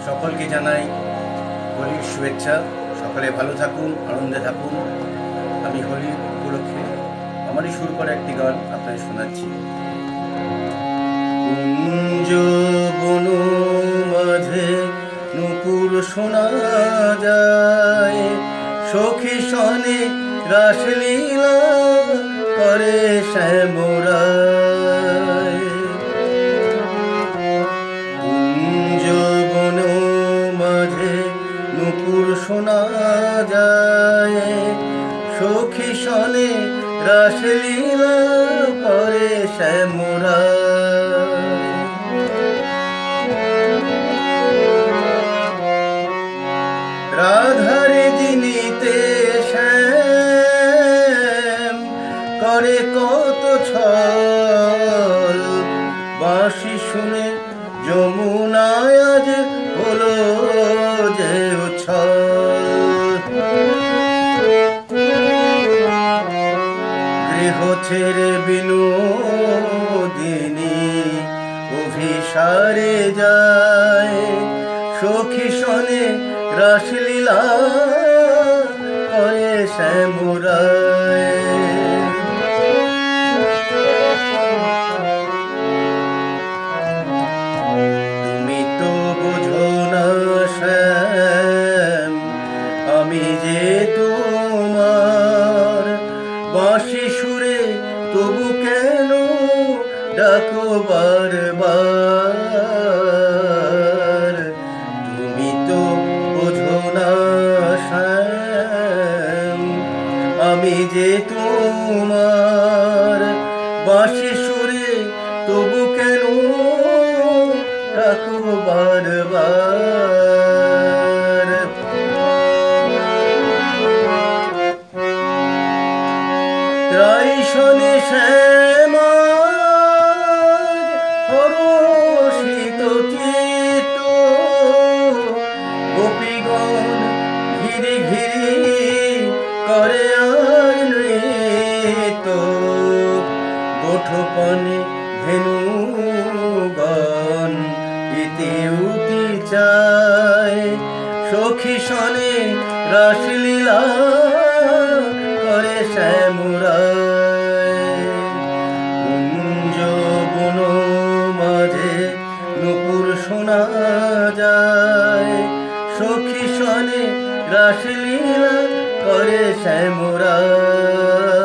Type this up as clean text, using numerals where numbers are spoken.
সকলকে জানাই হোলির শুভেচ্ছা। সকলে ভালো থাকুন, আনন্দে থাকুন। আমি হোলি উপলক্ষে আমারই সুর করা একটি গান আপনাদের শোনাচ্ছি। কুঞ্জ বন মাঝে নুপুর শোনা যায়, সখী সনে রাসলীলা করে শ্যামরায়। কুঞ্জ বন মাঝে নুপুর শোনা যায়, সখী সনে রাসলীলা করে শ্যামরায়। রাধারে জিনিতে শ্যাম করে কত ছল, বাঁশি শুনে যমুনায় আজ হলো যে উচ্ছল। গৃহ ছেড়ে বিনোদিনী অভিসারে যায়, সখী সনে রাসলীলা করে শ্যামরায়। তুমি তো বোঝো না শ্যাম, আমি যে তোমার, বাঁশি সুরে তবু কেন ডাকো বারবার। তুমি তো বোঝো না শ্যাম, আমি যে তোমার, বাঁশি সুরে তবু কেন ডাকো বারবার। প্রায় শোনে শ্যামা হরষিত চিত্ত, গোপীগণ ঘিরি ঘিরি করে আর নৃত্য। গোঠপনে ধেনুগণ ইতি উতি চায়, সখী সনে রাসলীলা করে শ্যামরায়। কুঞ্জ বন মাঝে নুপুর শোনা যায়, সখী সনে রাসলীলা করে শ্যামরায়।